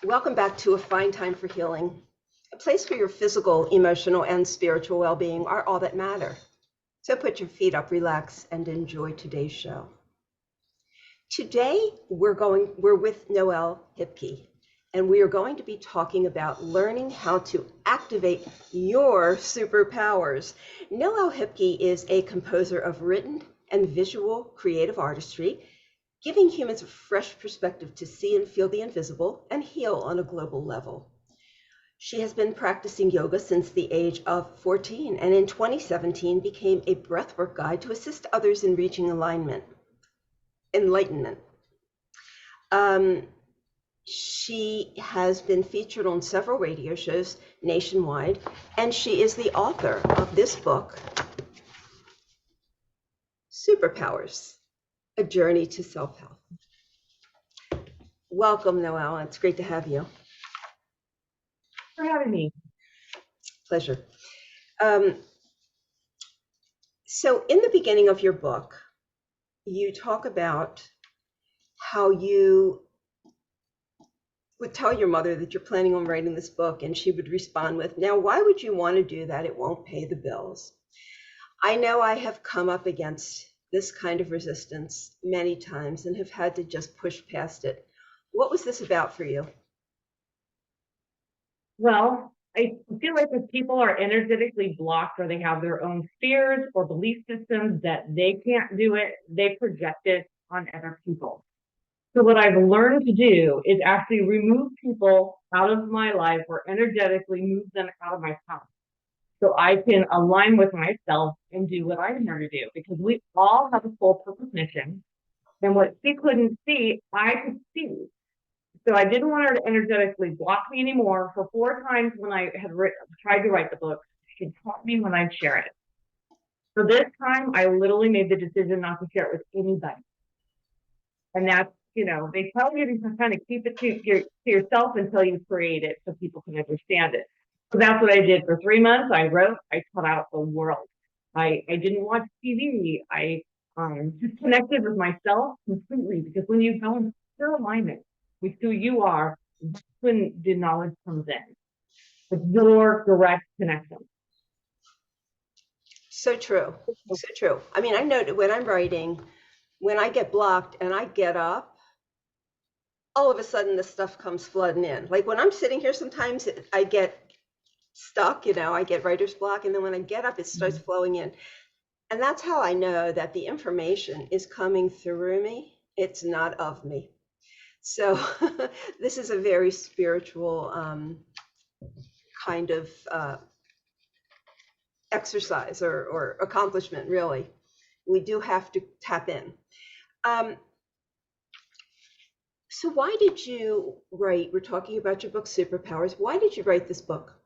Welcome back to A Fine Time for Healing, a place where your physical, emotional, and spiritual well-being are all that matter. So put your feet up, relax, and enjoy today's show. Today, we're with Noelle Hipke, and we are going to be talking about learning how to activate your superpowers. Noelle Hipke is a composer of written and visual creative artistry, giving humans a fresh perspective to see and feel the invisible and heal on a global level. She has been practicing yoga since the age of 14, and in 2017 became a breathwork guide to assist others in reaching enlightenment. She has been featured on several radio shows nationwide, and she is the author of this book, Superpowers, A Journey to Self-Help. Welcome, Noelle. It's great to have you. Thanks for having me. Pleasure. So in the beginning of your book, you talk about how you would tell your mother that you're planning on writing this book, and she would respond with, "Now, why would you want to do that? It won't pay the bills." I know I have come up against this kind of resistance many times and have had to just push past it. What was this about for you? Well, I feel like if people are energetically blocked or they have their own fears or belief systems that they can't do it, they project it on other people. So what I've learned to do is actually remove people out of my life or energetically move them out of my path. So I can align with myself and do what I'm here to do, because we all have a soul purpose mission. And what she couldn't see, I could see. So I didn't want her to energetically block me anymore. For 4 times when I had tried to write the book, she taught me when I'd share it. So this time, I literally made the decision not to share it with anybody. And that's, they tell you to kind of keep it to yourself until you create it so people can understand it. So that's what I did for 3 months. I wrote, I cut out the world. I didn't watch TV. I just connected with myself completely, because when you go in pure alignment with who you are, that's when the knowledge comes in. It's your direct connection. So true. So true. I mean, I know that when I'm writing, when I get blocked and I get up, all of a sudden the stuff comes flooding in. Like when I'm sitting here, sometimes I get stuck, I get writer's block. And then when I get up, it starts flowing in. And that's how I know that the information is coming through me. It's not of me. So this is a very spiritual kind of exercise or accomplishment, really. We do have to tap in. So why did you write, we're talking about your book, Superpowers. Why did you write this book?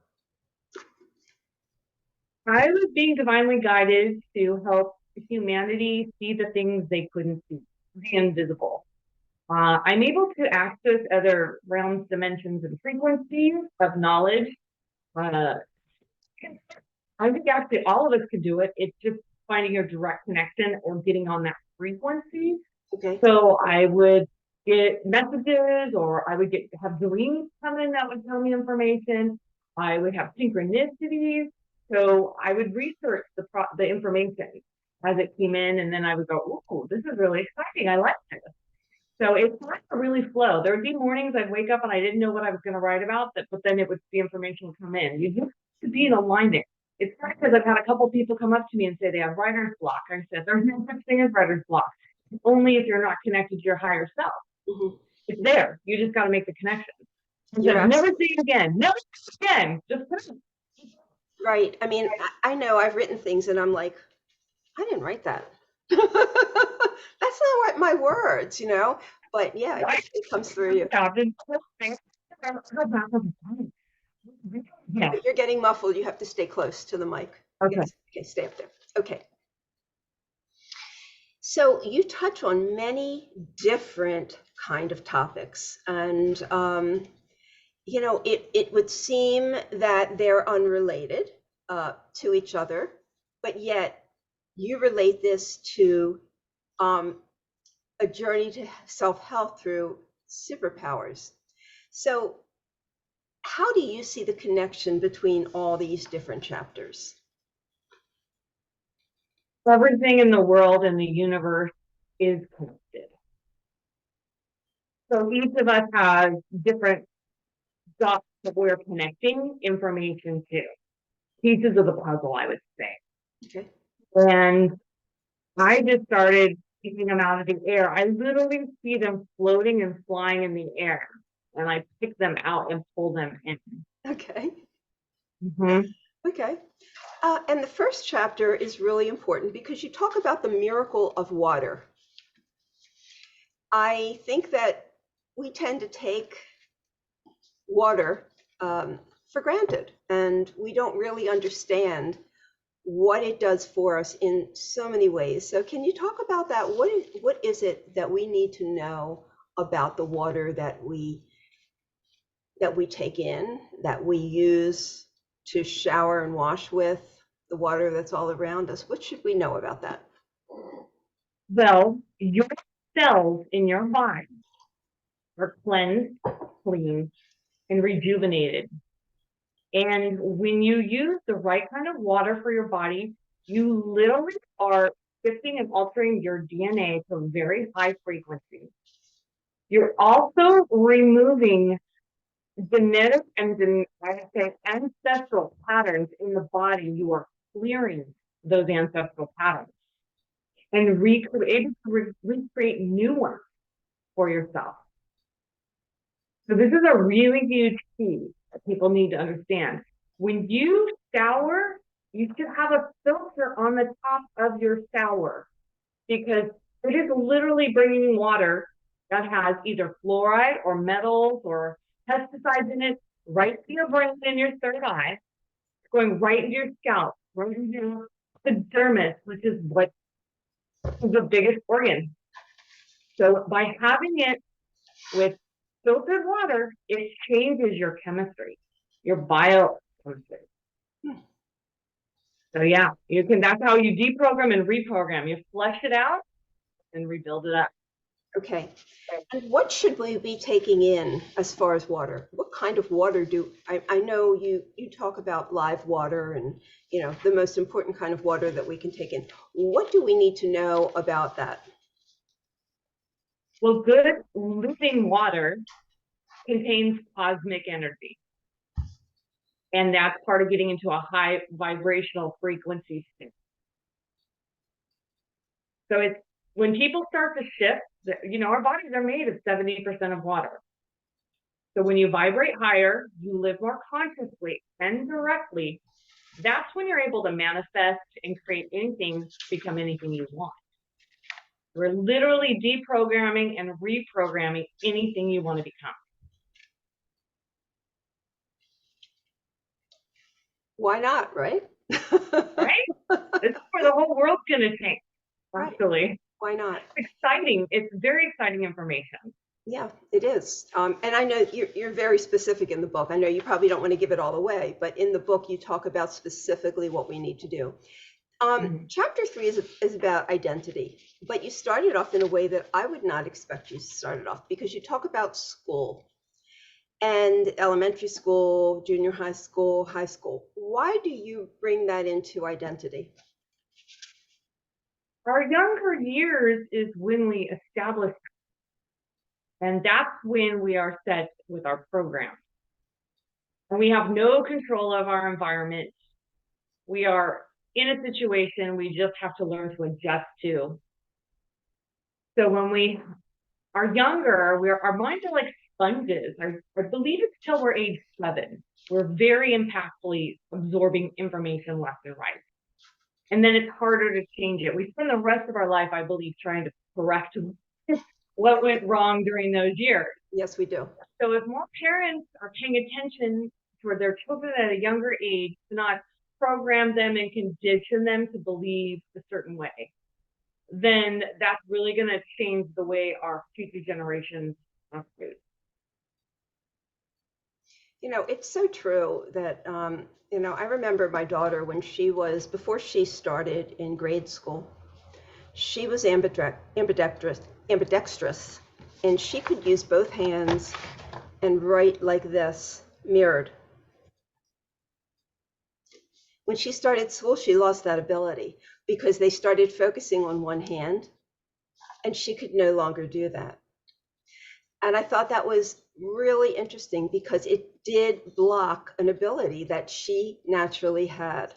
I was being divinely guided to help humanity see the things they couldn't see, the invisible. I'm able to access other realms, dimensions, and frequencies of knowledge. I think actually all of us could do it. It's just finding your direct connection or getting on that frequency. Okay. So I would get messages, or I would have dreams come in that would tell me information. I would have synchronicities. So I would research the information as it came in, and then I would go, "Oh, this is really exciting. I like this." So it's not to really flow. There would be mornings I'd wake up and I didn't know what I was going to write about, but then the information would come in. You have to be in alignment. It's funny because I've had a couple people come up to me and say they have writer's block. I said, there's no such thing as writer's block. Only if you're not connected to your higher self. Mm-hmm. It's there. You just got to make the connection. Never say it again. Never say it again. Just right. I mean, I know I've written things and I'm like, I didn't write that. That's not what my words, but yeah, it comes through you. Yeah. But you're getting muffled. You have to stay close to the mic. Okay. Yes. Okay, stay up there. Okay. So you touch on many different kind of topics, and it would seem that they're unrelated to each other, but yet you relate this to a journey to self-help through superpowers. So how do you see the connection between all these different chapters? Everything in the world and the universe is connected. So each of us has different dots that we're connecting information to, pieces of the puzzle, I would say. Okay. And I just started picking them out of the air. I literally see them floating and flying in the air, and I pick them out and pull them in. Okay. Mm-hmm. Okay. And the first chapter is really important because you talk about the miracle of water. I think that we tend to take water for granted, and we don't really understand what it does for us in so many ways. So can you talk about that? What is it that we need to know about the water that we take in, that we use to shower and wash with, the water that's all around us? What should we know about that? Well, your cells in your body are cleansed, cleaned, and rejuvenated. And when you use the right kind of water for your body, you literally are shifting and altering your DNA to a very high frequency. You're also removing genetic and I would say ancestral patterns in the body. You are clearing those ancestral patterns and recreate new ones for yourself. So this is a really huge key that people need to understand. When you shower, you should have a filter on the top of your shower because it is literally bringing water that has either fluoride or metals or pesticides in it right to your brain and your third eye. It's going right into your scalp, right into the dermis, which is what is the biggest organ. So by having it with filtered water, it changes your chemistry, your biochemistry. So yeah, you can. That's how you deprogram and reprogram. You flush it out and rebuild it up. Okay. And what should we be taking in as far as water? What kind of water I know you talk about live water and the most important kind of water that we can take in. What do we need to know about that? Well, good living water contains cosmic energy. And that's part of getting into a high vibrational frequency state. So it's when people start to shift, our bodies are made of 70% of water. So when you vibrate higher, you live more consciously and directly. That's when you're able to manifest and create anything, become anything you want. We're literally deprogramming and reprogramming anything you want to become. Why not, right? Right? This is where the whole world's going to change, actually. Right. Why not? It's exciting. It's very exciting information. Yeah, it is. And I know you're very specific in the book. I know you probably don't want to give it all away, but in the book you talk about specifically what we need to do. Chapter 3 is about identity, but you started off in a way that I would not expect you to start it off, because you talk about school and elementary school, junior high school, high school. Why do you bring that into identity? Our younger years is when we establish, and that's when we are set with our program. And we have no control of our environment. We are in a situation we just have to learn to adjust to. So when we are younger, our minds are like sponges. I believe it's till we're age 7. We're very impactfully absorbing information left and right. And then it's harder to change it. We spend the rest of our life, I believe, trying to correct what went wrong during those years. Yes, we do. So if more parents are paying attention toward their children at a younger age, to not program them and condition them to believe a certain way, then that's really going to change the way our future generations operate. It's so true that, I remember my daughter when before she started in grade school, she was ambidextrous, and she could use both hands and write like this mirrored. When she started school, she lost that ability because they started focusing on one hand, and she could no longer do that. And I thought that was really interesting because it did block an ability that she naturally had.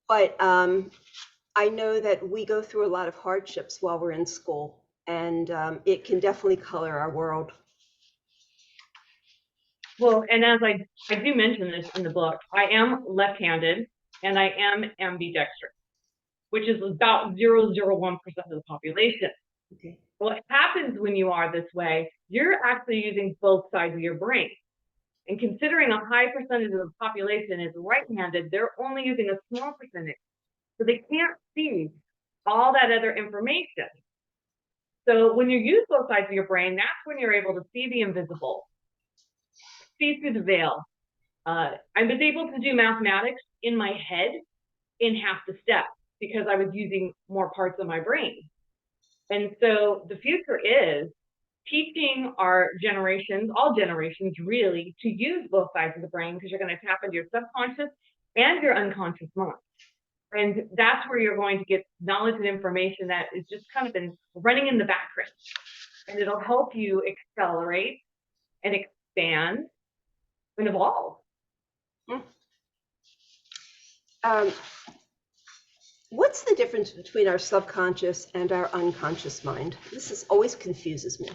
But I know that we go through a lot of hardships while we're in school, and it can definitely color our world. Well, and as I do mention this in the book, I am left-handed and I am ambidextrous, which is about 0.01% of the population. Okay. What happens when you are this way, you're actually using both sides of your brain. And considering a high percentage of the population is right-handed, they're only using a small percentage. So they can't see all that other information. So when you use both sides of your brain, that's when you're able to see the invisible, see through the veil. I was able to do mathematics in my head in half the step because I was using more parts of my brain. And so the future is teaching our generations, all generations really, to use both sides of the brain because you're going to tap into your subconscious and your unconscious mind. And that's where you're going to get knowledge and information that is just kind of been running in the background. And it'll help you accelerate and expand and evolve. What's the difference between our subconscious and our unconscious mind? This always confuses me.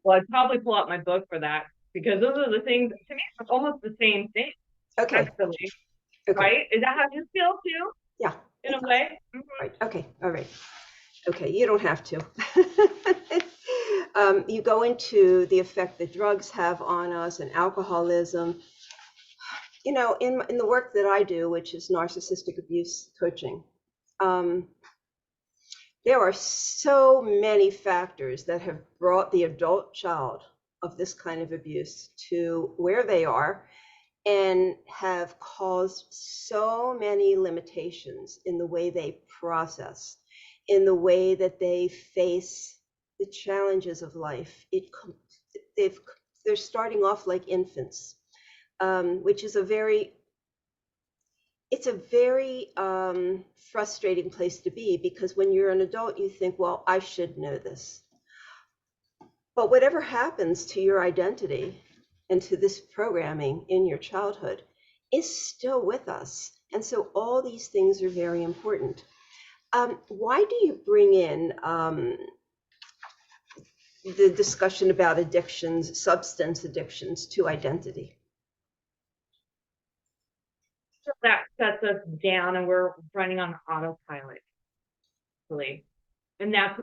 Well, I'd probably pull out my book for that because those are the things, to me, it's almost the same thing. Okay. Actually, okay. Right? Is that how you feel too? Yeah. In a way? Mm-hmm. Right. Okay. All right. Okay. You don't have to. You go into the effect that drugs have on us and alcoholism. You know, in the work that I do, which is narcissistic abuse coaching, there are so many factors that have brought the adult child of this kind of abuse to where they are and have caused so many limitations in the way they process, in the way that they face the challenges of life. They're starting off like infants, which is a very frustrating place to be, because when you're an adult, you think, well, I should know this. But whatever happens to your identity and to this programming in your childhood is still with us. And so all these things are very important. Why do you bring in the discussion about addictions, substance addictions, to identity? So that sets us down and we're running on autopilot, really. And that's,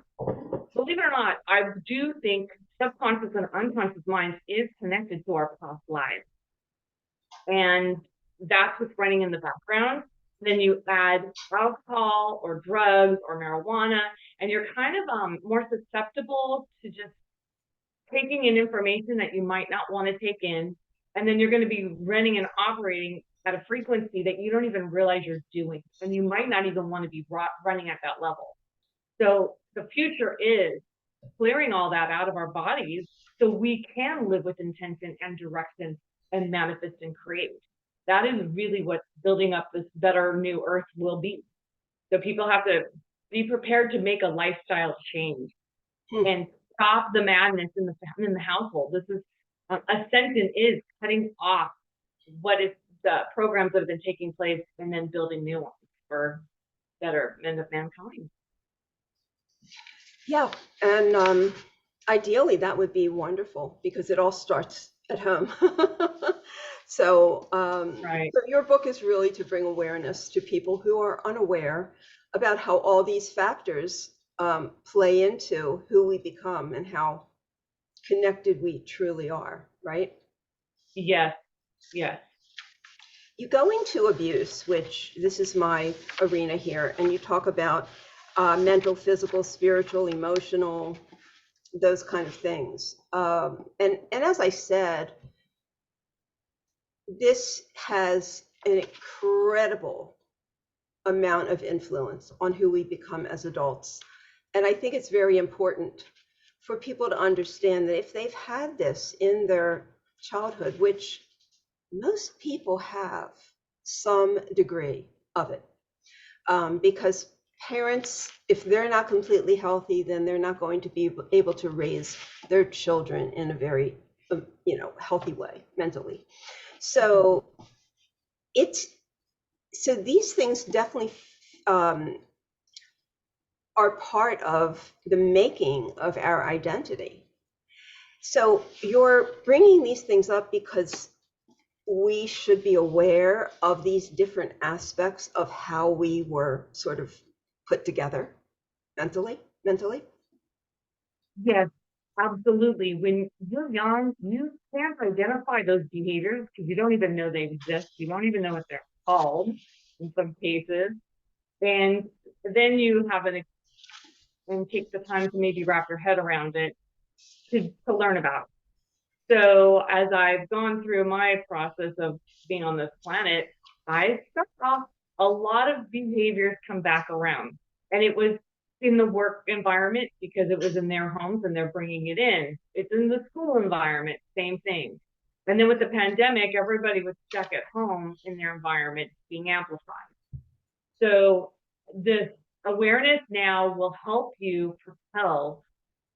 believe it or not, I do think subconscious and unconscious minds is connected to our past lives. And that's what's running in the background. Then you add alcohol or drugs or marijuana, and you're kind of more susceptible to just taking in information that you might not want to take in. And then you're going to be running and operating at a frequency that you don't even realize you're doing. And you might not even want to be running at that level. So the future is clearing all that out of our bodies so we can live with intention and direction and manifest and create. That is really what building up this better new earth will be. So people have to be prepared to make a lifestyle change and stop the madness in the household. This is ascension is cutting off what is the programs that have been taking place and then building new ones for betterment of mankind. Yeah, and ideally that would be wonderful because it all starts at home. So, right. So your book is really to bring awareness to people who are unaware about how all these factors play into who we become and how connected we truly are, right? Yes, yes. You go into abuse, which this is my arena here, and you talk about mental, physical, spiritual, emotional, those kind of things. And as I said, this has an incredible amount of influence on who we become as adults. And I think it's very important for people to understand that if they've had this in their childhood, which most people have some degree of it, because parents, if they're not completely healthy, then they're not going to be able to raise their children in a very, healthy way mentally. So these things definitely are part of the making of our identity. So you're bringing these things up because we should be aware of these different aspects of how we were sort of put together mentally. Yes, absolutely. When you're young, you can't identify those behaviors because you don't even know they exist. You don't even know what they're called in some cases. And then you have and take the time to maybe wrap your head around it to learn about. So as I've gone through my process of being on this planet, I struck off a lot of behaviors come back around. And it was in the work environment because it was in their homes and they're bringing it in. It's in the school environment, same thing. And then with the pandemic, everybody was stuck at home in their environment being amplified. So this awareness now will help you propel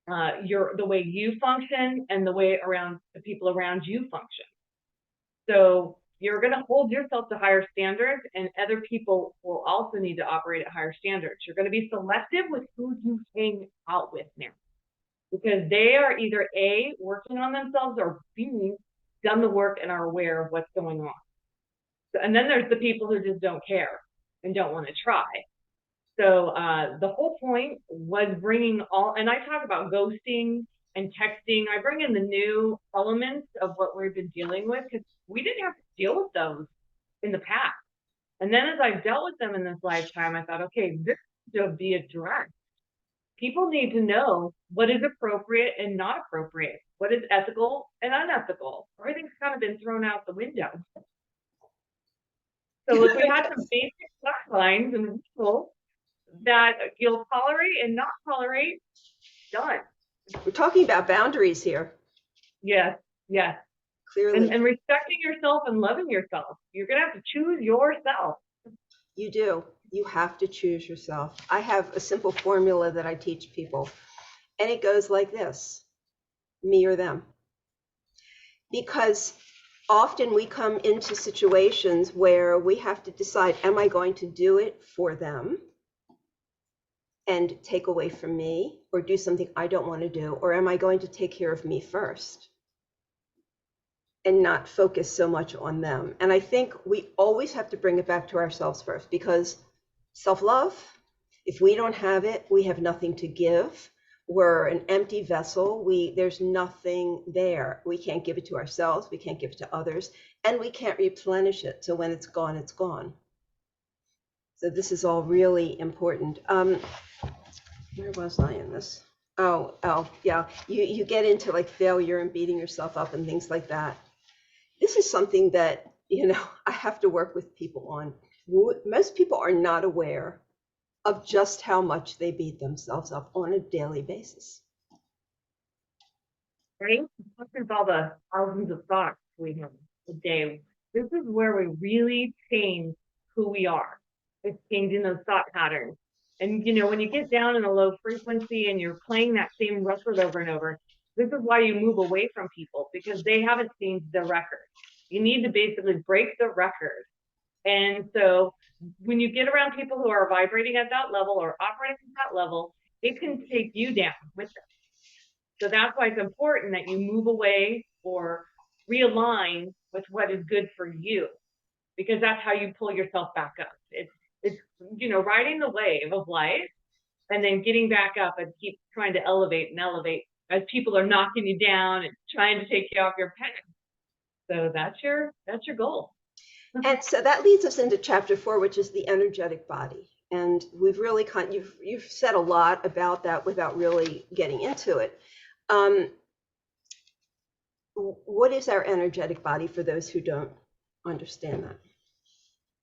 the way you function and the way around the people around you function. So you're going to hold yourself to higher standards, and other people will also need to operate at higher standards. You're going to be selective with who you hang out with now, because they are either A, working on themselves, or B, done the work and are aware of what's going on. So, and then there's the people who just don't care and don't want to try. So the whole point was bringing and I talk about ghosting and texting. I bring in the new elements of what we've been dealing with because we didn't have to deal with those in the past. And then as I've dealt with them in this lifetime, I thought, okay, this should be addressed. People need to know what is appropriate and not appropriate, what is ethical and unethical. Everything's kind of been thrown out the window. So if we had some basic guidelines and rules that you'll tolerate and not tolerate, done. We're talking about boundaries here. Yes. Clearly. And respecting yourself and loving yourself. You're going to have to choose yourself. You do. You have to choose yourself. I have a simple formula that I teach people, and it goes like this: me or them. Because often we come into situations where we have to decide, am I going to do it for them and take away from me, or do something I don't want to do, or am I going to take care of me first and not focus so much on them? And I think we always have to bring it back to ourselves first, because self-love, if we don't have it, we have nothing to give. We're an empty vessel. There's nothing there. We can't give it to ourselves. We can't give it to others, and we can't replenish it. So when it's gone, it's gone. So this is all really important. Where was I in this? Oh, yeah. You get into like failure and beating yourself up and things like that. This is something that, I have to work with people on. Most people are not aware of just how much they beat themselves up on a daily basis. Right? With all the thousands of thoughts we have a day, this is where we really change who we are. It's changing those thought patterns. And, when you get down in a low frequency and you're playing that same record over and over, this is why you move away from people, because they haven't changed their record. You need to basically break the record. And so when you get around people who are vibrating at that level or operating at that level, it can take you down with them. So that's why it's important that you move away or realign with what is good for you, because that's how you pull yourself back up. It's riding the wave of life and then getting back up and keep trying to elevate as people are knocking you down and trying to take you off your path. So that's your goal. And so that leads us into chapter 4, which is the energetic body. And we've really you've said a lot about that without really getting into it. What is our energetic body for those who don't understand that?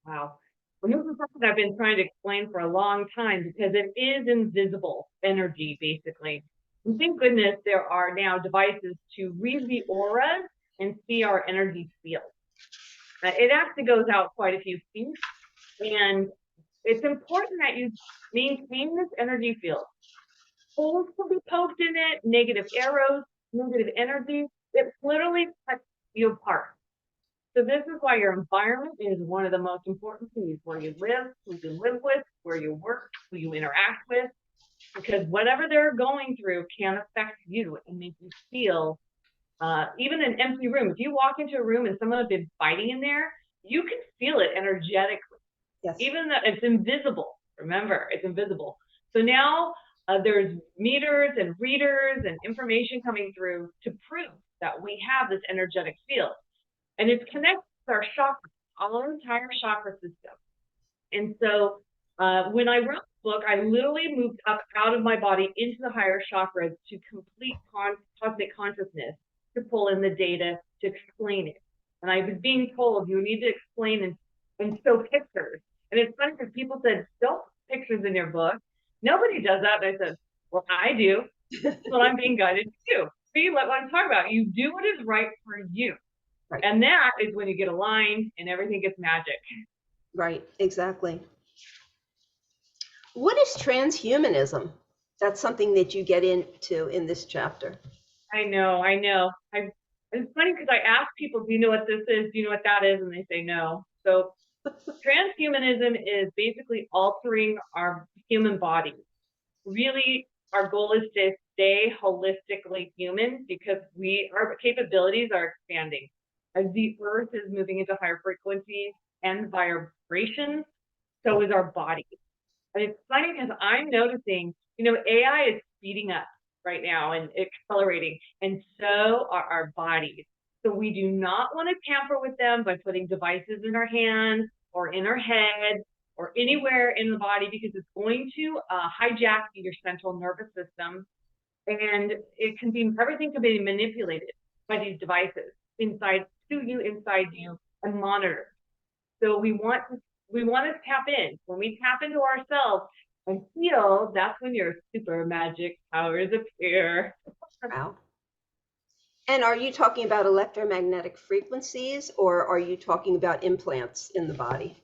Wow. Well, this is something I've been trying to explain for a long time, because it is invisible energy, basically. And thank goodness there are now devices to read the auras and see our energy field. It actually goes out quite a few feet, and it's important that you maintain this energy field. Holes can be poked in it, negative arrows, negative energy. It literally cuts you apart. So this is why your environment is one of the most important things, where you live, who you live with, where you work, who you interact with, because whatever they're going through can affect you and make you feel, even an empty room. If you walk into a room and someone has been fighting in there, you can feel it energetically. Yes. Even though it's invisible. Remember, it's invisible. So now there's meters and readers and information coming through to prove that we have this energetic field. And it's connected to our chakras, our entire chakra system. And so when I wrote the book, I literally moved up out of my body into the higher chakras to complete cosmic consciousness, to pull in the data, to explain it. And I was being told, you need to explain and show pictures. And it's funny because people said, don't put pictures in your book. Nobody does that. And I said, well, I do. That's what I'm being guided to do. See what I'm talking about. You do what is right for you. Right. And that is when you get aligned and everything gets magic. Right, exactly. What is transhumanism? That's something that you get into in this chapter. I know. It's funny because I ask people, do you know what this is? Do you know what that is? And they say no. So transhumanism is basically altering our human body. Really, our goal is to stay holistically human, because our capabilities are expanding. As the earth is moving into higher frequencies and vibrations, so is our body. And it's funny because I'm noticing, AI is speeding up right now and accelerating, and so are our bodies. So we do not want to tamper with them by putting devices in our hands or in our head or anywhere in the body, because it's going to hijack your central nervous system, and everything can be manipulated by these devices inside you and monitored. So we want to tap in. When we tap into ourselves and feel, that's when your super magic powers appear. Wow. And are you talking about electromagnetic frequencies, or are you talking about implants in the body?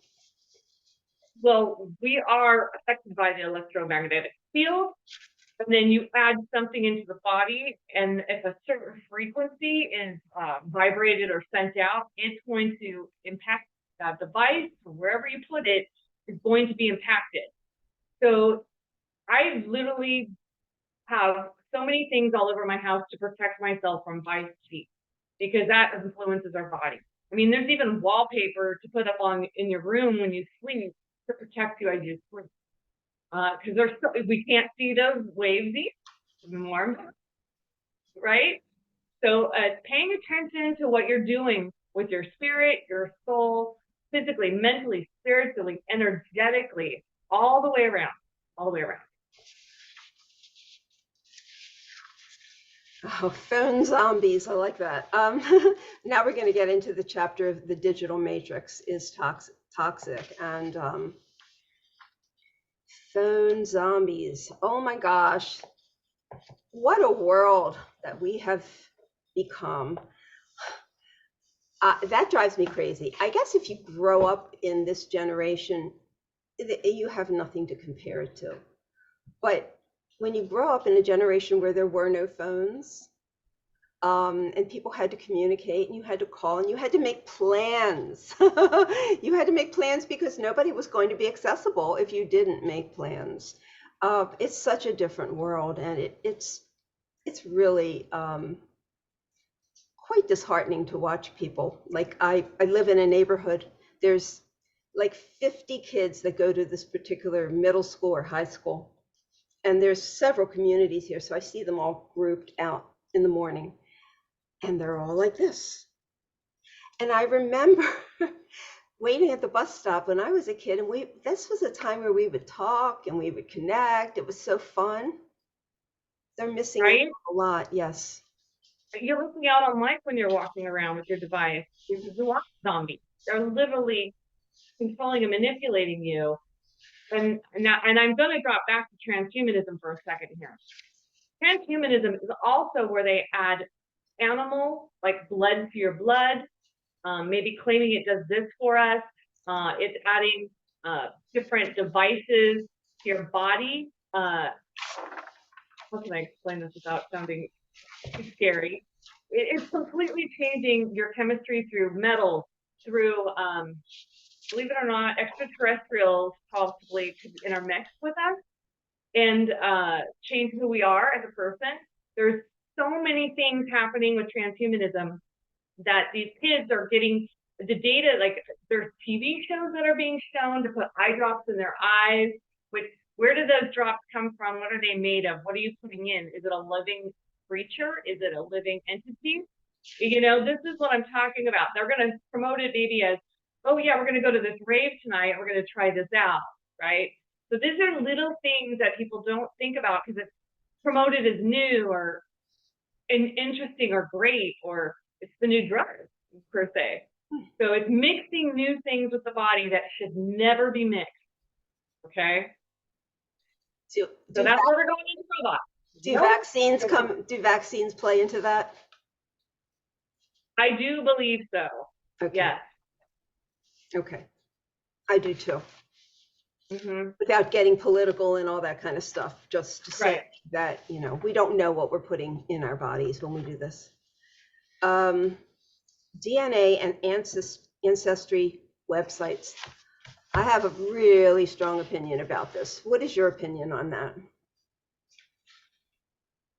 Well, we are affected by the electromagnetic field, and then you add something into the body, and if a certain frequency is vibrated or sent out, it's going to impact that device. Wherever you put it is going to be impacted. So I literally have so many things all over my house to protect myself from 5G, because that influences our body. I mean, there's even wallpaper to put up in your room when you sleep to protect you as you sleep. Because we can't see those wavesy, warm, right? So paying attention to what you're doing with your spirit, your soul, physically, mentally, spiritually, energetically, all the way around. Oh, phone zombies, I like that. Now we're going to get into the chapter of the digital matrix is toxic, and phone zombies. Oh my gosh, what a world that we have become. That drives me crazy. I guess if you grow up in this generation, you have nothing to compare it to. But when you grow up in a generation where there were no phones, and people had to communicate, and you had to call, and you had to make plans. You had to make plans because nobody was going to be accessible if you didn't make plans. It's such a different world, and it's really quite disheartening to watch people. Like I live in a neighborhood, there's like 50 kids that go to this particular middle school or high school. And there's several communities here, so I see them all grouped out in the morning, and they're all like this. And I remember waiting at the bus stop when I was a kid, and this was a time where we would talk and we would connect. It was so fun. They're missing a lot, yes. You're looking out on life when you're walking around with your device. You're a zombie. They're literally controlling and manipulating you. And I'm going to drop back to transhumanism for a second here. Transhumanism is also where they add animal, like blood to your blood, maybe claiming it does this for us. It's adding different devices to your body. How can I explain this without sounding too scary? It's completely changing your chemistry through metals, through, believe it or not, extraterrestrials probably could intermix with us and change who we are as a person. There's so many things happening with transhumanism that these kids are getting the data, like there's TV shows that are being shown to put eye drops in their eyes, which, where do those drops come from? What are they made of? What are you putting in? Is it a living creature? Is it a living entity? You know, this is what I'm talking about. They're going to promote it maybe as, oh yeah, we're going to go to this rave tonight. We're going to try this out, right? So these are little things that people don't think about because it's promoted as new or interesting or great, or it's the new drug per se. So it's mixing new things with the body that should never be mixed. Okay. So that's where we're going into robots. Do vaccines play into that? I do believe so. Okay. Yes. Okay. I do too. Mm-hmm. Without getting political and all that kind of stuff, just to say Right. that, you know, we don't know what we're putting in our bodies when we do this. DNA and ancestry websites. I have a really strong opinion about this. What is your opinion on that?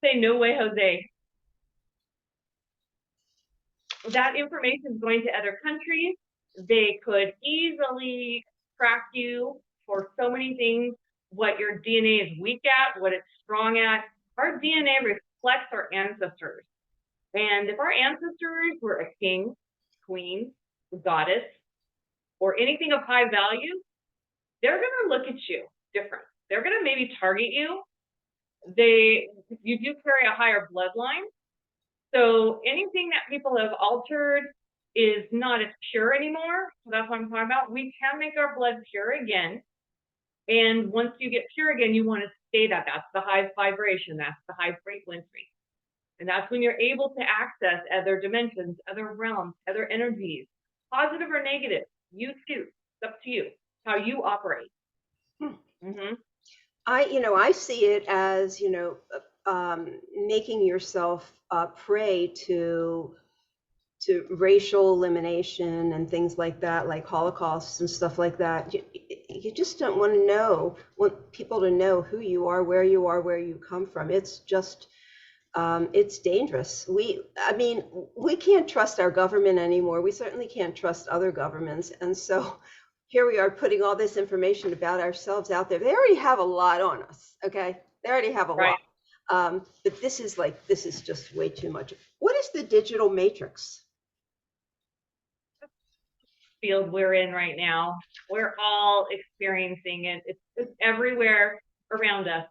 Say no way, Jose. That information is going to other countries. They could easily track you for so many things, what your DNA is weak at, what it's strong at. Our DNA reflects our ancestors. And if our ancestors were a king, queen, a goddess, or anything of high value, they're going to look at you different. They're going to maybe target you. You do carry a higher bloodline. So anything that people have altered is not as pure anymore. So that's what I'm talking about. We can make our blood pure again. And once you get pure again, you want to stay that. That's the high vibration. That's the high frequency. And that's when you're able to access other dimensions, other realms, other energies, positive or negative. You choose. It's up to you how you operate. Mm-hmm. I see it as, making yourself prey to racial elimination and things like that, like Holocausts and stuff like that. You just don't want people to know who you are, where you come from. It's just, it's dangerous. We can't trust our government anymore. We certainly can't trust other governments. And so here we are putting all this information about ourselves out there. They already have a lot on us, okay? They already have a lot. But this is just way too much. What is the digital matrix? Field we're in right now. We're all experiencing it. It's everywhere around us,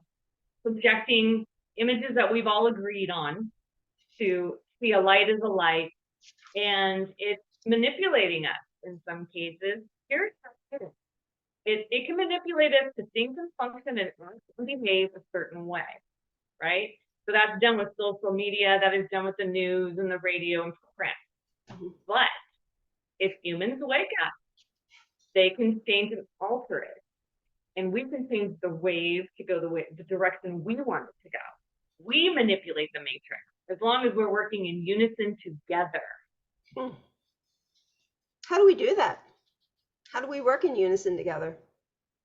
projecting images that we've all agreed on to see a light as a light, and it's manipulating us in some cases. It can manipulate us to think and function and behave a certain way, right? So that's done with social media, that is done with the news and the radio and print. Mm-hmm. But if humans wake up, they can change and alter it. And we can change the wave to go the direction we want it to go. We manipulate the matrix as long as we're working in unison together. How do we do that? How do we work in unison together?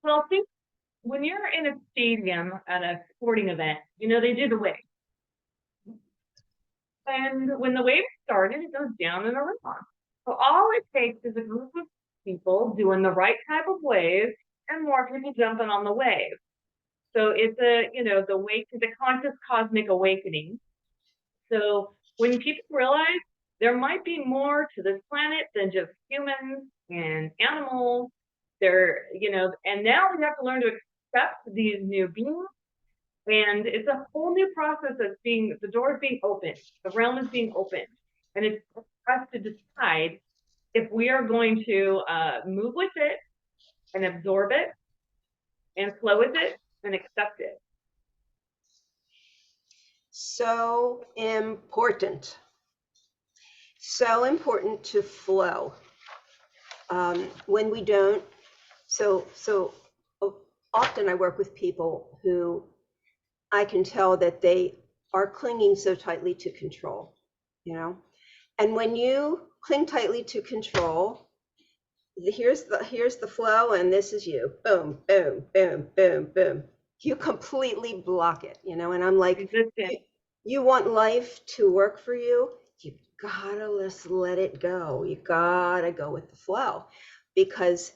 Well, think when you're in a stadium at a sporting event, they do the wave. And when the wave started, it goes down in a rhythm. So all it takes is a group of people doing the right type of wave and more people jumping on the wave. So it's the conscious cosmic awakening. So when people realize there might be more to this planet than just humans and animals, and now we have to learn to accept these new beings. And it's a whole new process the door is being opened, the realm is being opened. And it's us to decide if we are going to move with it and absorb it and flow with it and accept it. So important. So important to flow. When we don't, so often I work with people who I can tell that they are clinging so tightly to control, you know? And when you cling tightly to control, here's the flow and this is you. Boom, boom, boom, boom, boom. You completely block it, you know? And I'm like, you want life to work for you, you gotta just let it go. You gotta go with the flow, because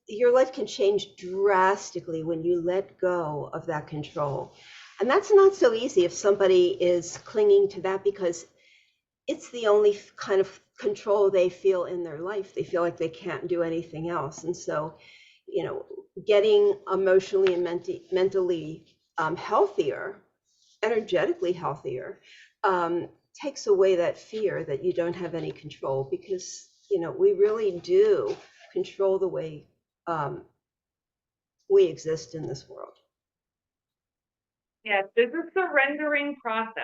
your life can change drastically when you let go of that control. And that's not so easy if somebody is clinging to that, because it's the only kind of control they feel in their life. They feel like they can't do anything else. And so, you know, getting emotionally and mentally healthier, energetically healthier, takes away that fear that you don't have any control, because, you know, we really do control the way we exist in this world. Yes, this is surrendering process.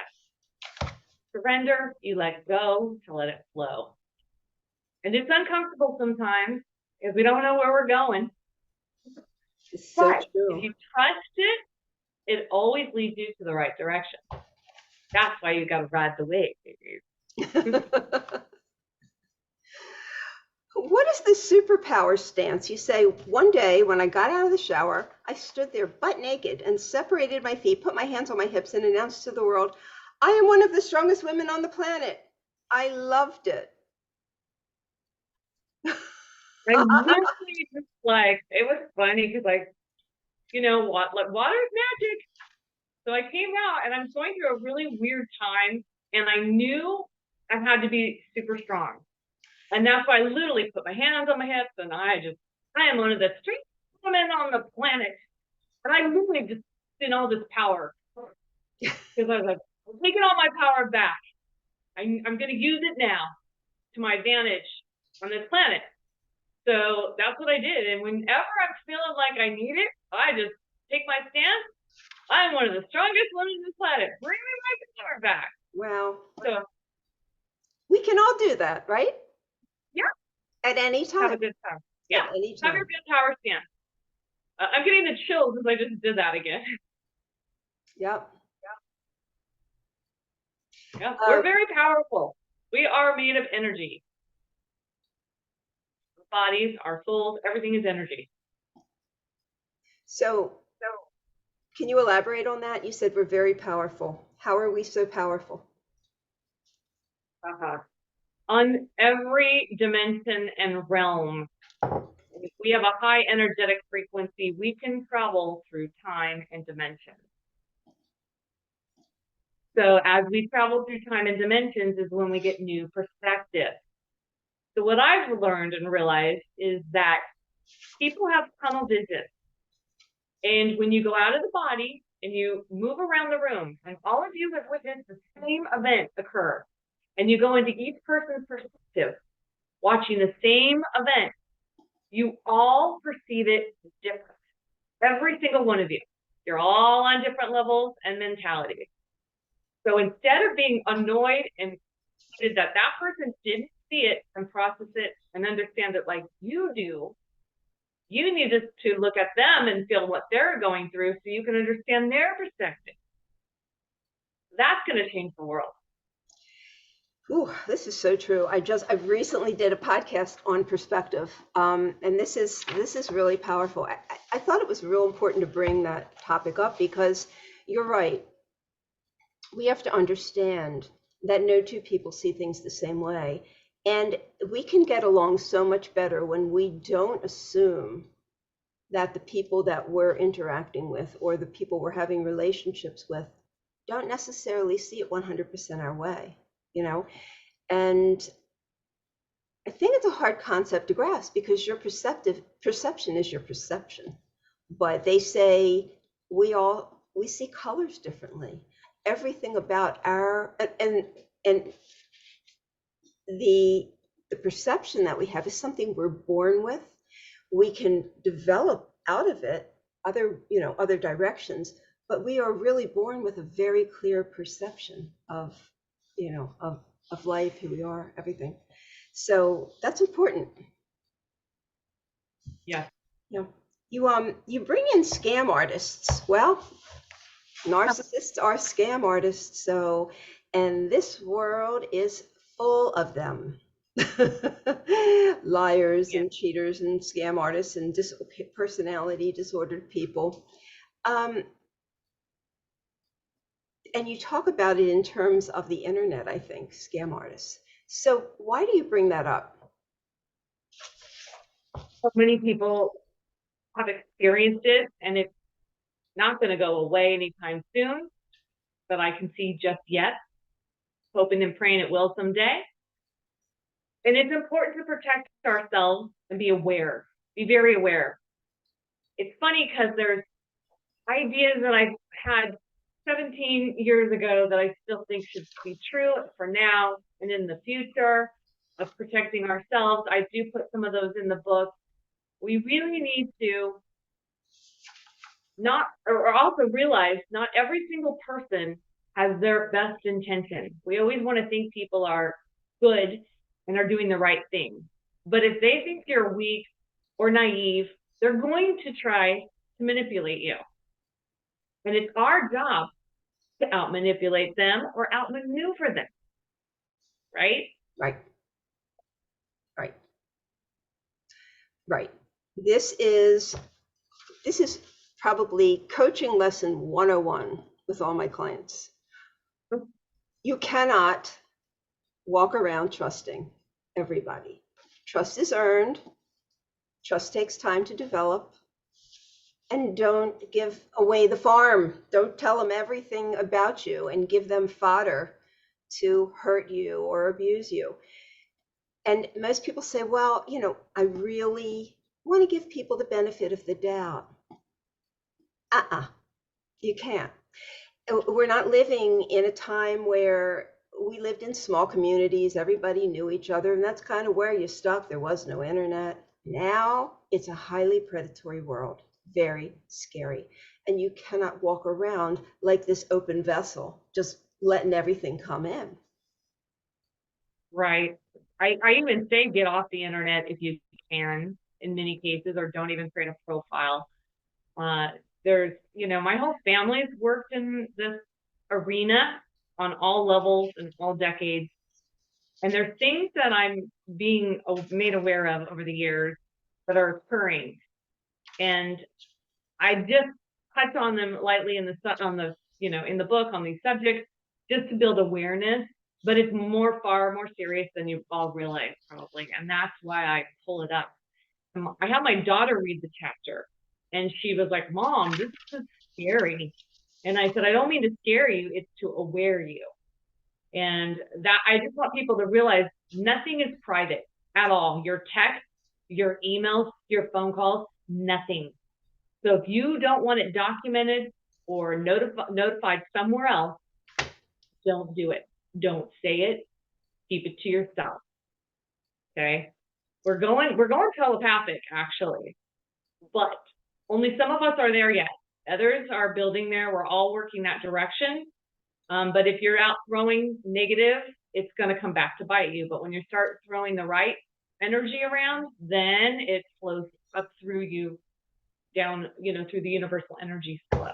Surrender, you let go to let it flow. And it's uncomfortable sometimes because we don't know where we're going. It's so but true. if you trust it, it always leads you to the right direction. That's why you got to ride the wave, baby. What is the superpower stance? You say, one day when I got out of the shower, I stood there butt naked and separated my feet, put my hands on my hips, and announced to the world, I am one of the strongest women on the planet. I loved it. I literally just like, it was funny because, like, you know what, like, water is magic. So I came out and I'm going through a really weird time, and I knew I had to be super strong. And that's why I literally put my hands on my hips, and I am one of the strongest women on the planet. And I literally just in all this power, because I was like, I'm taking all my power back. I'm going to use it now to my advantage on this planet. So that's what I did. And whenever I'm feeling like I need it, I just take my stance. I'm one of the strongest women on this planet. Bring me my power back. Wow. So we can all do that, right? Yeah. At any time. Have a good time. Yeah. At any time. Have your good power stance. I'm getting the chills as I just did that again. Yep. Yeah. We're very powerful. We are made of energy. Our bodies, our souls, everything is energy. So can you elaborate on that? You said we're very powerful. How are we so powerful? On every dimension and realm, if we have a high energetic frequency, we can travel through time and dimensions. So as we travel through time and dimensions is when we get new perspectives. So what I've learned and realized is that people have tunnel vision. And when you go out of the body and you move around the room, and all of you have witnessed the same event occur, and you go into each person's perspective, watching the same event, you all perceive it different. Every single one of you. You're all on different levels and mentalities. So instead of being annoyed and that person didn't see it and process it and understand it like you do, you need to look at them and feel what they're going through so you can understand their perspective. That's going to change the world. Ooh, this is so true. I recently did a podcast on perspective, and this is really powerful. I thought it was real important to bring that topic up, because you're right. We have to understand that no two people see things the same way, and we can get along so much better when we don't assume that the people that we're interacting with or the people we're having relationships with don't necessarily see it 100% our way, you know? And I think it's a hard concept to grasp, because your perception is your perception. But they say we see colors differently. Everything about and the perception that we have is something we're born with. We can develop out of it other directions, but we are really born with a very clear perception of of life, who we are, everything. So that's important. Yeah. You know, you bring in scam artists. Well, narcissists are scam artists. So, and this world is full of them. Liars Yeah. and cheaters and scam artists and personality disordered people. Um, and you talk about it in terms of the internet, I think, scam artists. So why do you bring that up? So many people have experienced it, and it's not going to go away anytime soon, that I can see just yet. Hoping and praying it will someday. And it's important to protect ourselves and be aware, be very aware. It's funny because there's ideas that I've had 17 years ago that I still think should be true for now and in the future of protecting ourselves. I do put some of those in the book. We really need to not, or also realize not every single person has their best intention. We always want to think people are good and are doing the right thing. But if they think you're weak or naive, they're going to try to manipulate you. And it's our job to out manipulate them or outmaneuver them. Right? Right. Right. Right. This is probably coaching lesson 101 with all my clients. You cannot walk around trusting everybody. Trust is earned. Trust takes time to develop. And don't give away the farm. Don't tell them everything about you and give them fodder to hurt you or abuse you. And most people say, well, you know, I really want to give people the benefit of the doubt. You can't. We're not living in a time where we lived in small communities, everybody knew each other, and that's kind of where you stuck. There was no internet. Now it's a highly predatory world, very scary. And you cannot walk around like this open vessel, just letting everything come in. Right. I even say get off the internet if you can in many cases, or don't even create a profile. There's, you know, my whole family's worked in this arena on all levels and all decades. And there's things that I'm being made aware of over the years that are occurring. And I just touch on them lightly in the you know, in the book on these subjects, just to build awareness. But it's far more serious than you all realize, probably. And that's why I pull it up. I had my daughter read the chapter, and she was like, Mom, this is scary. And I said, I don't mean to scare you, it's to aware you. And that I just want people to realize nothing is private at all. Your text, your emails, your phone calls, nothing. So if you don't want it documented or notified somewhere else, don't do it. Don't say it. Keep it to yourself. Okay. We're going telepathic, actually, but only some of us are there yet. Others are building there. We're all working that direction. But if you're out throwing negative, it's going to come back to bite you. But when you start throwing the right energy around, then it flows up through you, down, you know, through the universal energy flow.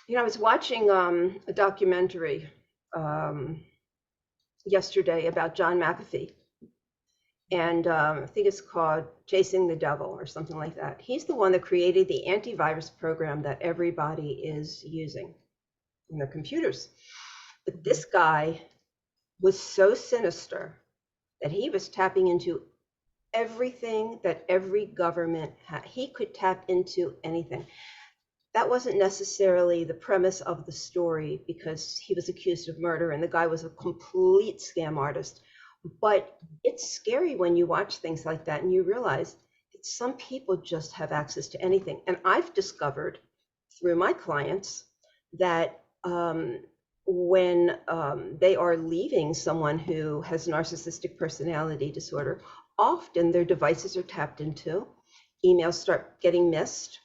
You know, I was watching a documentary yesterday about John McAfee. And I think it's called Chasing the Devil or something like that. He's the one that created the antivirus program that everybody is using in their computers. But this guy was so sinister that he was tapping into everything that every government had. He could tap into anything. That wasn't necessarily the premise of the story because he was accused of murder and the guy was a complete scam artist. But it's scary when you watch things like that and you realize that some people just have access to anything. And I've discovered through my clients that when they are leaving someone who has narcissistic personality disorder, often their devices are tapped into, emails start getting missed.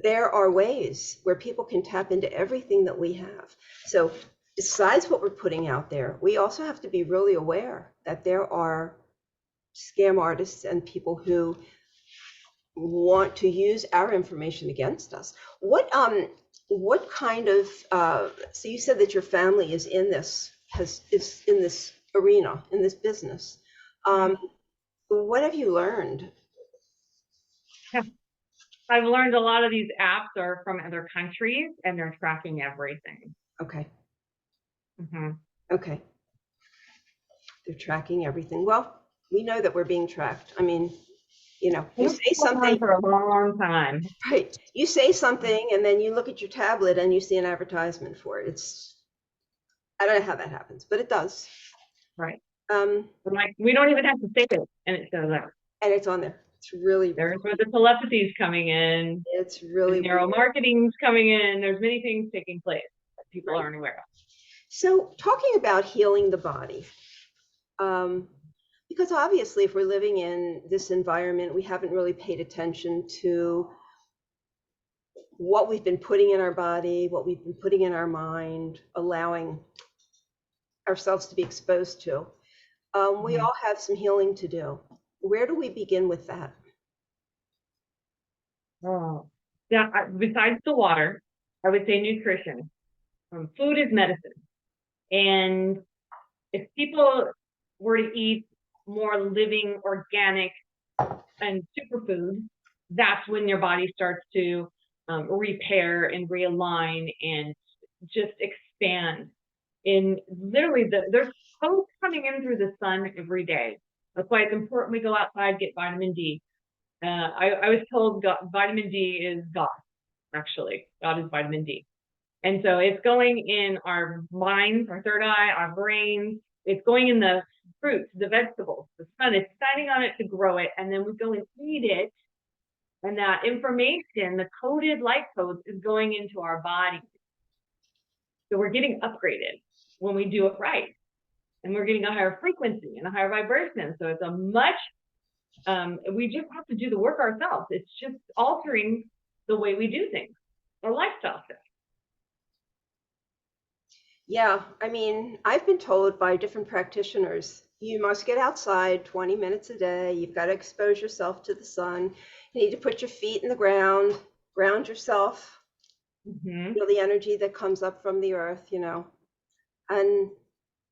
There are ways where people can tap into everything that we have. So besides what we're putting out there, we also have to be really aware that there are scam artists and people who want to use our information against us. What kind of so you said that your family is in this is in this arena, in this business. What have you learned? I've learned a lot of these apps are from other countries and they're tracking everything. Okay. Mm-hmm. Okay. They're tracking everything. Well, we know that we're being tracked. I mean, you know, you say something for a long time. right. You say something and then you look at your tablet and you see an advertisement for it. I don't know how that happens, but it does. Right. Um, Like we don't even have to say it, and it shows up. And it's on there. It's really there's where the telepathy is coming in. It's really the neuromarketing is coming in. There's many things taking place that people aren't aware of. So talking about healing the body, because obviously if we're living in this environment, we haven't really paid attention to what we've been putting in our body, what we've been putting in our mind, allowing ourselves to be exposed to. We all have some healing to do. Where do we begin with that? Oh, yeah. Besides the water, I would say nutrition. Food is medicine. And if people were to eat more living, organic, and superfoods, that's when your body starts to repair and realign and just expand. In literally, there's codes coming in through the sun every day. That's why it's important we go outside, get vitamin D. I was told vitamin D is God, actually. God is vitamin D. And so it's going in our minds, our third eye, our brains. It's going in the fruits, the vegetables, the sun. It's shining on it to grow it. And then we go and eat it. And that information, the coded light codes, is going into our bodies. So we're getting upgraded when we do it right. And we're getting a higher frequency and a higher vibration. So it's a much, we just have to do the work ourselves. It's just altering the way we do things, our lifestyle stuff. Yeah, I mean, I've been told by different practitioners, you must get outside 20 minutes a day. You've got to expose yourself to the sun. You need to put your feet in the ground, ground yourself, feel the energy that comes up from the earth, you know. And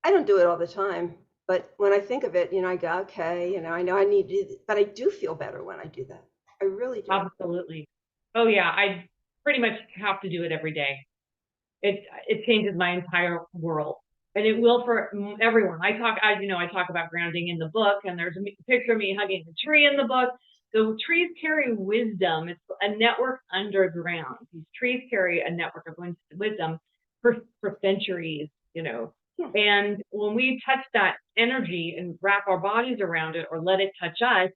I don't do it all the time, but when I think of it, you know, I go, okay, you know I need to do this, but I do feel better when I do that. I really do. Absolutely. Oh yeah, I pretty much have to do it every day. It changes my entire world, and it will for everyone. I talk about grounding in the book, and there's a picture of me hugging a tree in the book. So trees carry wisdom. It's a network underground. These trees carry a network of wisdom for centuries, you know. And when we touch that energy and wrap our bodies around it or let it touch us,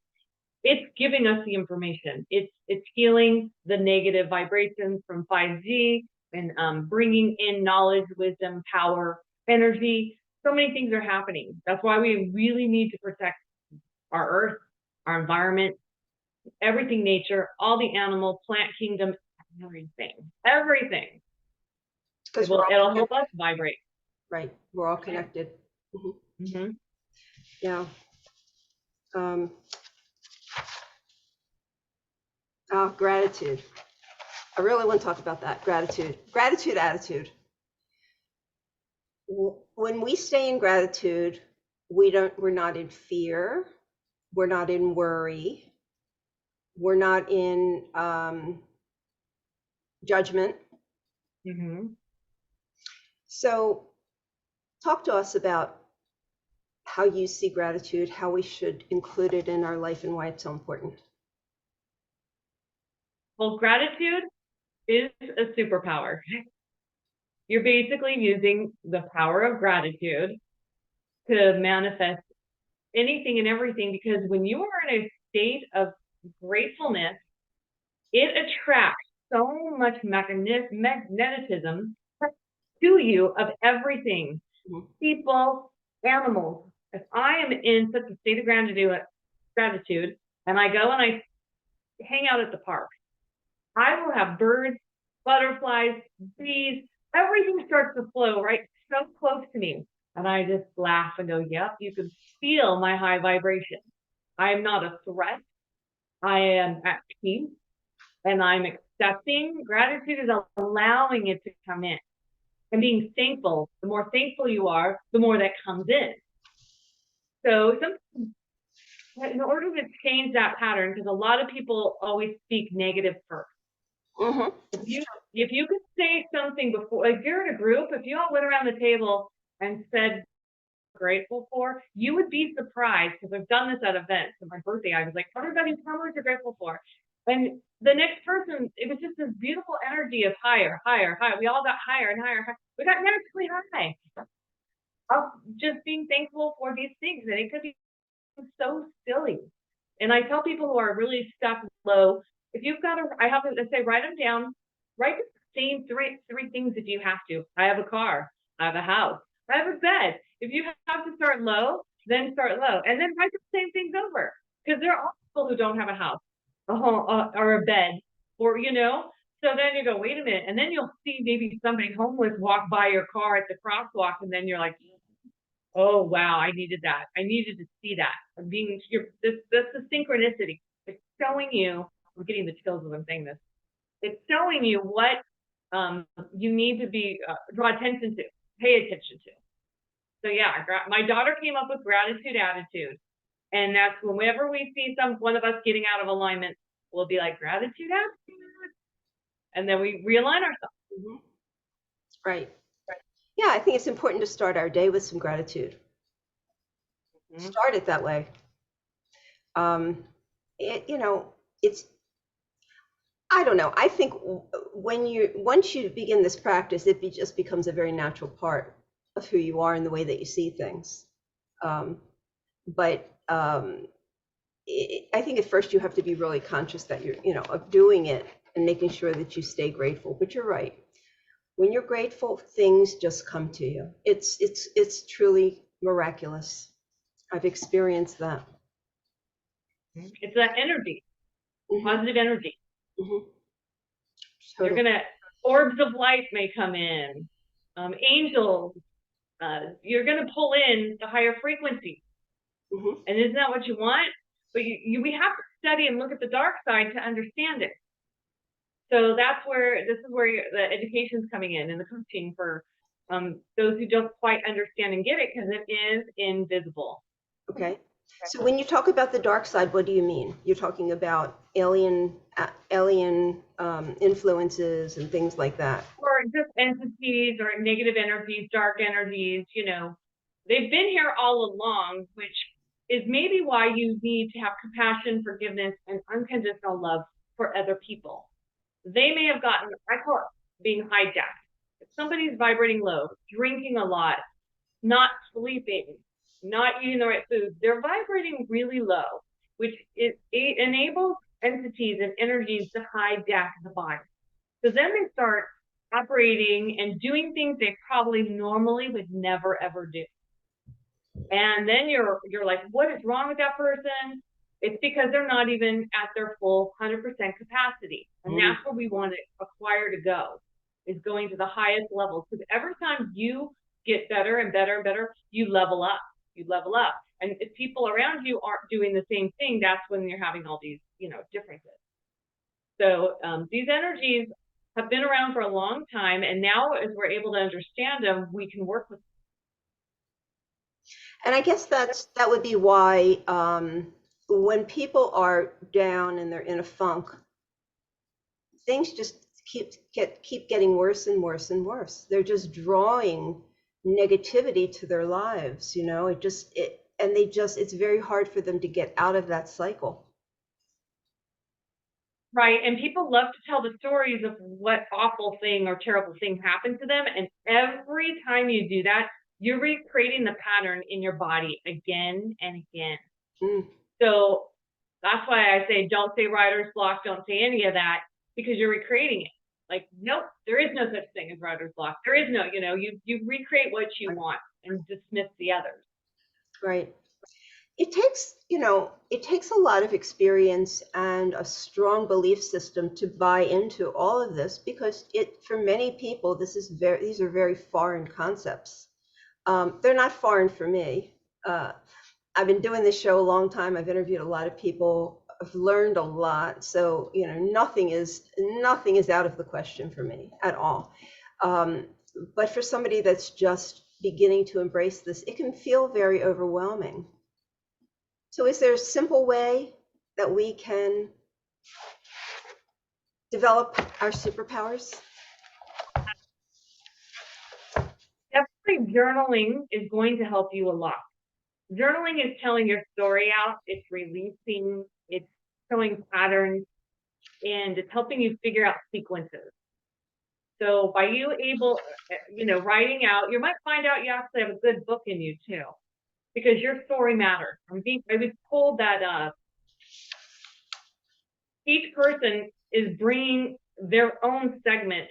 it's giving us the information. It's healing the negative vibrations from 5G and bringing in knowledge, wisdom, power, energy. So many things are happening. That's why we really need to protect our earth, our environment, everything, nature, all the animal, plant kingdom, everything. Because it'll help us vibrate. Right. We're all connected. Yeah. Gratitude. I really want to talk about that. Gratitude attitude. When we stay in gratitude, we're not in fear. We're not in worry. We're not in judgment. So talk to us about how you see gratitude, how we should include it in our life, and why it's so important. Well, gratitude is a superpower. You're basically using the power of gratitude to manifest anything and everything, because when you are in a state of gratefulness, it attracts so much magnetism to you of everything, people, animals. If I am in such a state of gratitude, and I go and I hang out at the park, I will have birds, butterflies, bees, everything starts to flow right so to me. And I just laugh and go, yep, you can feel my high vibration. I am not a threat. I am at peace and I'm accepting. Gratitude is allowing it to come in and being thankful. The more thankful you are, the more that comes in. So in order to change that pattern, because a lot of people always speak negative first. Mm-hmm. If you could say something before, like you're in a group, if you all went around the table and said grateful for, you would be surprised, because I've done this at events. On my birthday, I was like, everybody tell me what you're grateful for. And the next person, it was just this beautiful energy of higher, higher, higher. We all got higher and higher, higher. We got naturally high. Of just being thankful for these things. And it could be so silly. And I tell people who are really stuck low, if you've got I have to say, write them down. Write the same three things if you have to. I have a car. I have a house. I have a bed. If you have to start low, then start low. And then write the same things over. Because there are people who don't have a house, a home, or a bed, or, So then you go, wait a minute. And then you'll see maybe somebody homeless walk by your car at the crosswalk. And then you're like, oh, wow, I needed that. I needed to see that. That's the synchronicity. It's showing you, I'm getting the chills as I'm saying this. It's showing you what you need to draw attention to, pay attention to. So yeah, my daughter came up with gratitude attitude. And that's whenever we see one of us getting out of alignment, we'll be like, gratitude attitude. And then we realign ourselves. Mm-hmm. Right. Yeah, I think it's important to start our day with some gratitude. Mm-hmm. Start it that way. It's, I don't know. I think once you begin this practice, it just becomes a very natural part of who you are and the way that you see things. I think at first you have to be really conscious that you're, of doing it and making sure that you stay grateful. But you're right. When you're grateful, things just come to you. It's truly miraculous. I've experienced that. It's that energy, mm-hmm. Positive energy. Mm-hmm. Totally. Orbs of light may come in, angels. You're gonna pull in the higher frequency, mm-hmm. And isn't that what you want? But we have to study and look at the dark side to understand it. So this is where the education's coming in and the coaching for those who don't quite understand and get it, because it is invisible. Okay. So when you talk about the dark side, what do you mean? You're talking about alien influences and things like that, or just entities or negative energies, dark energies. They've been here all along, which is maybe why you need to have compassion, forgiveness, and unconditional love for other people. They may have gotten, I call it being hijacked. If somebody's vibrating low, drinking a lot, not sleeping, not eating the right food, they're vibrating really low, which it enables entities and energies to hijack the body. So then they start operating and doing things they probably normally would never ever do. And then you're like, what is wrong with that person? It's because they're not even at their full 100% capacity. And that's where we want to acquire to go, is going to the highest levels. Because every time you get better and better and better, you level up. And if people around you aren't doing the same thing, that's when you're having all these, differences. So these energies have been around for a long time. And now as we're able to understand them, we can work with them. And I guess that would be why when people are down and they're in a funk, things just keep getting worse and worse and worse. They're just drawing negativity to their lives, it's very hard for them to get out of that cycle. Right. And people love to tell the stories of what awful thing or terrible thing happened to them. And every time you do that, you're recreating the pattern in your body again and again. So that's why I say, don't say writer's block, don't say any of that, because you're recreating it. Like, nope, there is no such thing as writer's block. There is no, you recreate what you want and dismiss the others. Right. It takes a lot of experience and a strong belief system to buy into all of this, because for many people, these are very foreign concepts. They're not foreign for me. I've been doing this show a long time. I've interviewed a lot of people. I've learned a lot. So, nothing is out of the question for me at all. But for somebody that's just beginning to embrace this, it can feel very overwhelming. So is there a simple way that we can develop our superpowers? Definitely journaling is going to help you a lot. Journaling is telling your story out, it's releasing, it's showing patterns, and it's helping you figure out sequences. So by you writing out, you might find out you actually have a good book in you too, because your story matters. I was told that each person is bringing their own segment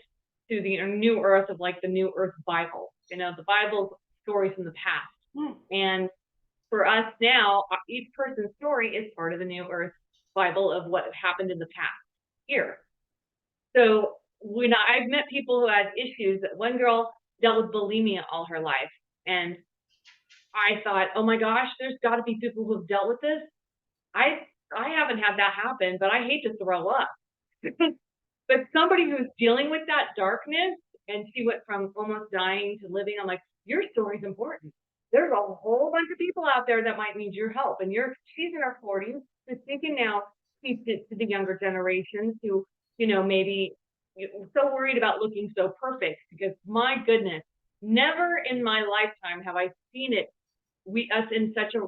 to the new earth of like the new earth Bible. The Bible's stories from the past. And for us now, each person's story is part of the new earth Bible of what happened in the past here. So when I've met people who had issues, that one girl dealt with bulimia all her life. And I thought, oh my gosh, there's got to be people who have dealt with this. I haven't had that happen, but I hate to throw up. But somebody who's dealing with that darkness, and she went from almost dying to living, I'm like, your story's important. There's a whole bunch of people out there that might need your help. And she's in her 40s, so thinking now speaks to the younger generations who, maybe so worried about looking so perfect, because my goodness, never in my lifetime have I seen us in such a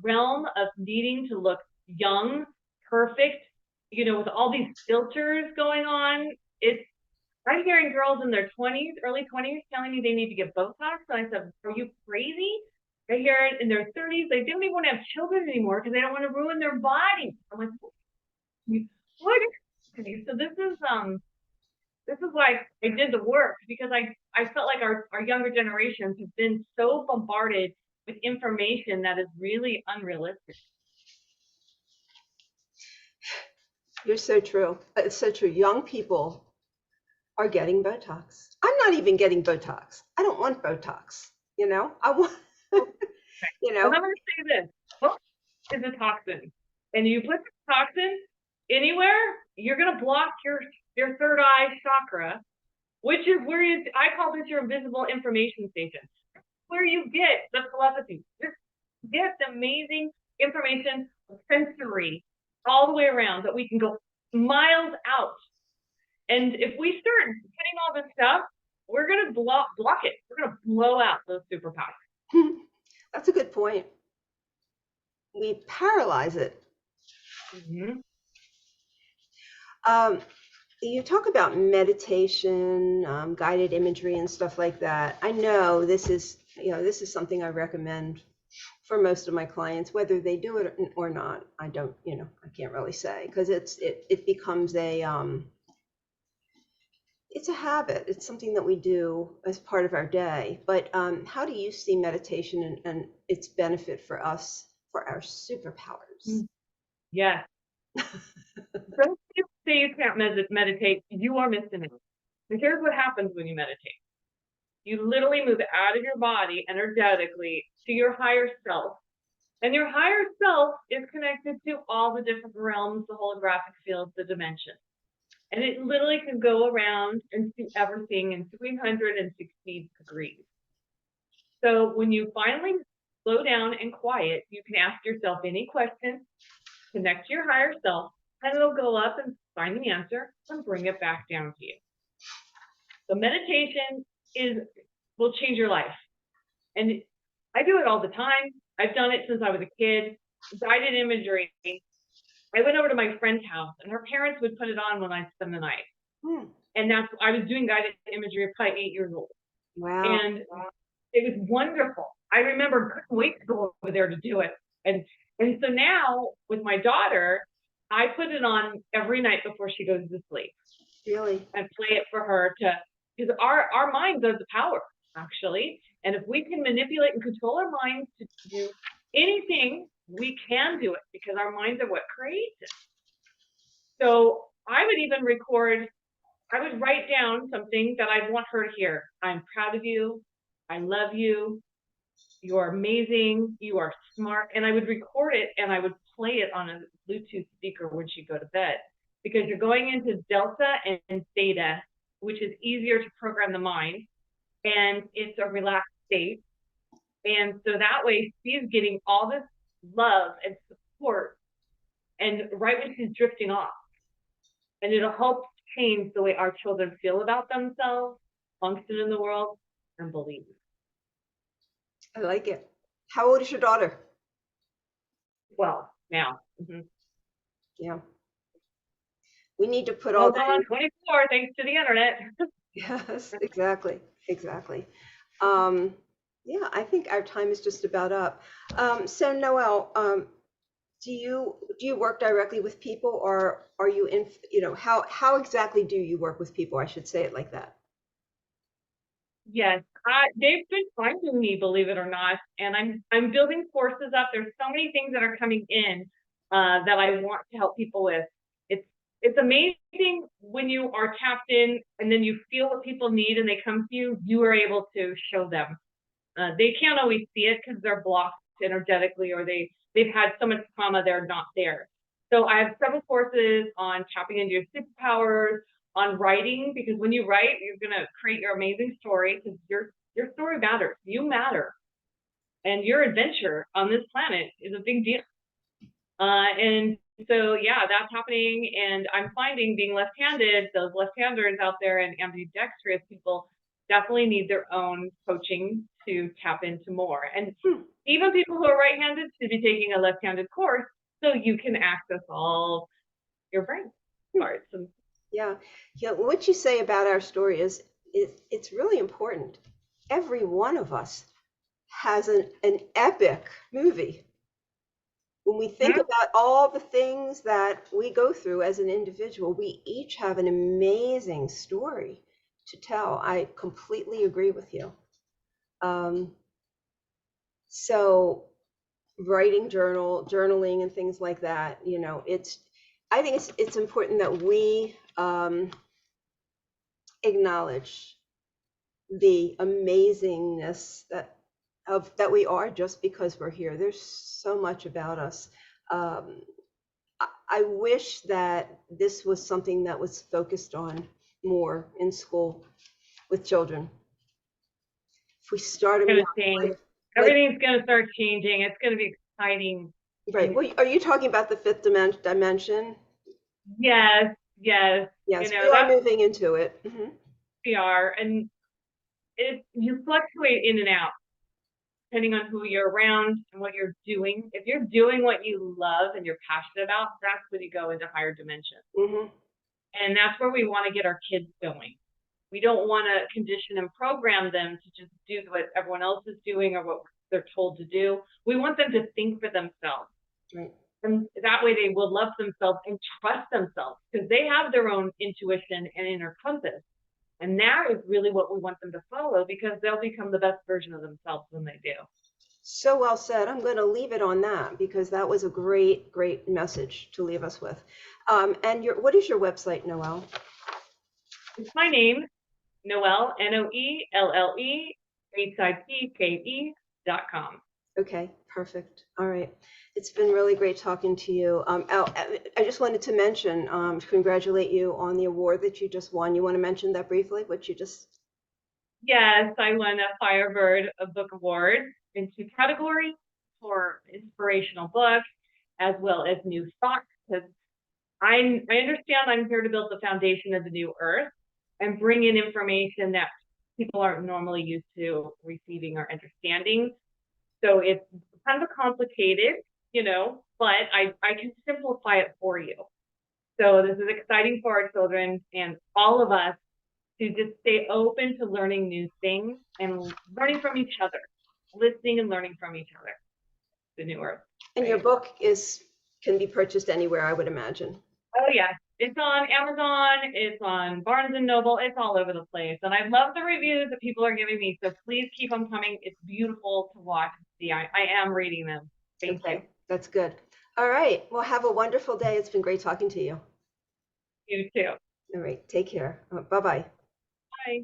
realm of needing to look young, perfect, with all these filters going on. I'm hearing girls in their 20s, early 20s, telling me they need to get Botox. And I said, are you crazy? I hear it in their 30s. They don't even want to have children anymore because they don't want to ruin their body. I'm like, what? So this is why I did the work, because I felt like our younger generations have been so bombarded with information that is really unrealistic. You're so true. It's so true. Young people are getting Botox. I'm not even getting Botox. I don't want Botox. I want, Well, I'm going to say this. Botox is a toxin. And you put the toxin anywhere, you're going to block your third eye chakra, which is where I call this your invisible information station. Where you get the telepathy. Just get the amazing information, sensory, all the way around, that we can go miles out. And if we start getting all this stuff, we're going to block it. We're going to blow out those superpowers. That's a good point. We paralyze it. Mm-hmm. You talk about meditation, guided imagery and stuff like that. I know this is something I recommend for most of my clients, whether they do it or not. I don't, I can't really say, because it becomes it's a habit. It's something that we do as part of our day. But how do you see meditation and its benefit for us, for our superpowers? Yes. Some people say you can't meditate. You are missing it. So here's what happens when you meditate. You literally move out of your body energetically to your higher self. And your higher self is connected to all the different realms, the holographic fields, the dimensions. And it literally can go around and see everything in 360 degrees. So when you finally slow down and quiet, you can ask yourself any question, connect to your higher self, and it'll go up and find the answer and bring it back down to you. So meditation will change your life. And I do it all the time. I've done it since I was a kid. Guided imagery. I went over to my friend's house, and her parents would put it on when I'd spend the night. And I was doing guided imagery at probably 8 years old. Wow. And it was wonderful. I remember couldn't wait to go over there to do it. And so now with my daughter, I put it on every night before she goes to sleep. Really? And play it for her because our minds are the power, actually. And if we can manipulate and control our minds to do anything, we can do it, because our minds are what creates it. So I would write down something that I want her to hear. I'm proud of you. I love you. You're amazing. You are smart. And I would record it and I would play it on a Bluetooth speaker when she'd go to bed, because you're going into delta and theta, which is easier to program the mind. And it's a relaxed state. And so that way she's getting all this love and support, and right when she's drifting off. And it'll help change the way our children feel about themselves, function in the world, and believe. I like it. How old is your daughter? Well, now. Yeah. We need to put Well, all that on 24, thanks to the internet. Yes, exactly. Exactly. Yeah, I think our time is just about up. So Noelle, do you work directly with people, or are you in, how exactly do you work with people? I should say it like that. Yes, they've been finding me, believe it or not, and I'm building courses up. There's so many things that are coming in that I want to help people with. It's amazing when you are tapped in and then you feel what people need and they come to you. You are able to show them. They can't always see it because they're blocked energetically, or they've had so much trauma they're not there. So I have several courses on tapping into your superpowers, on writing, because when you write, you're gonna create your amazing story, because your story matters. You matter, and your adventure on this planet is a big deal. And so yeah, that's happening, and I'm finding, being left-handed, those left-handers out there and ambidextrous people definitely need their own coaching to tap into more. And even people who are right-handed should be taking a left-handed course so you can access all your brain parts. And Yeah. Yeah. What you say about our story is it's really important. Every one of us has an epic movie. When we think about all the things that we go through as an individual, we each have an amazing story to tell. I completely agree with you. So writing journaling and things like that, I think it's important that we acknowledge the amazingness that we are just because we're here. There's so much about us. I wish that this was something that was focused on more in school with children. If we started it's more, gonna change. Everything's gonna start changing. It's gonna be exciting. right? Well, are you talking about the fifth dimension? Yes, yes. Yes, You know, we are that's moving into it. we are, and you fluctuate in and out depending on who you're around and what you're doing. If you're doing what you love and you're passionate about, that's when you go into higher dimensions. And that's where we want to get our kids going. We don't want to condition and program them to just do what everyone else is doing or what they're told to do. We want them to think for themselves. Right. And that way they will love themselves and trust themselves, because they have their own intuition and inner compass. And that is really what we want them to follow, because they'll become the best version of themselves when they do. So well said. I'm going to leave it on that, because that was a great, great message to leave us with. And what is your website, Noelle? It's my name, Noelle, Noelle, HIPKE.com. Okay, perfect. All right. It's been really great talking to you. I just wanted to mention, congratulate you on the award that you just won. You want to mention that briefly, what you just... Yes, I won a Firebird Book Award in 2 categories for inspirational books as well as new thoughts, because I understand I'm here to build the foundation of the new earth and bring in information that people aren't normally used to receiving or understanding. So it's kind of complicated, but I can simplify it for you. So this is exciting for our children and all of us to just stay open to learning new things and learning from each other, listening and learning from each other. The new earth. And your book can be purchased anywhere, I would imagine. Oh yeah, it's on Amazon, it's on Barnes and Noble, it's all over the place. And I love the reviews that people are giving me, so please keep them coming. It's beautiful to watch and see. I am reading them. Thank you. That's good. All right. Well, have a wonderful day. It's been great talking to you. You too. All right. Take care. Bye-bye. Bye.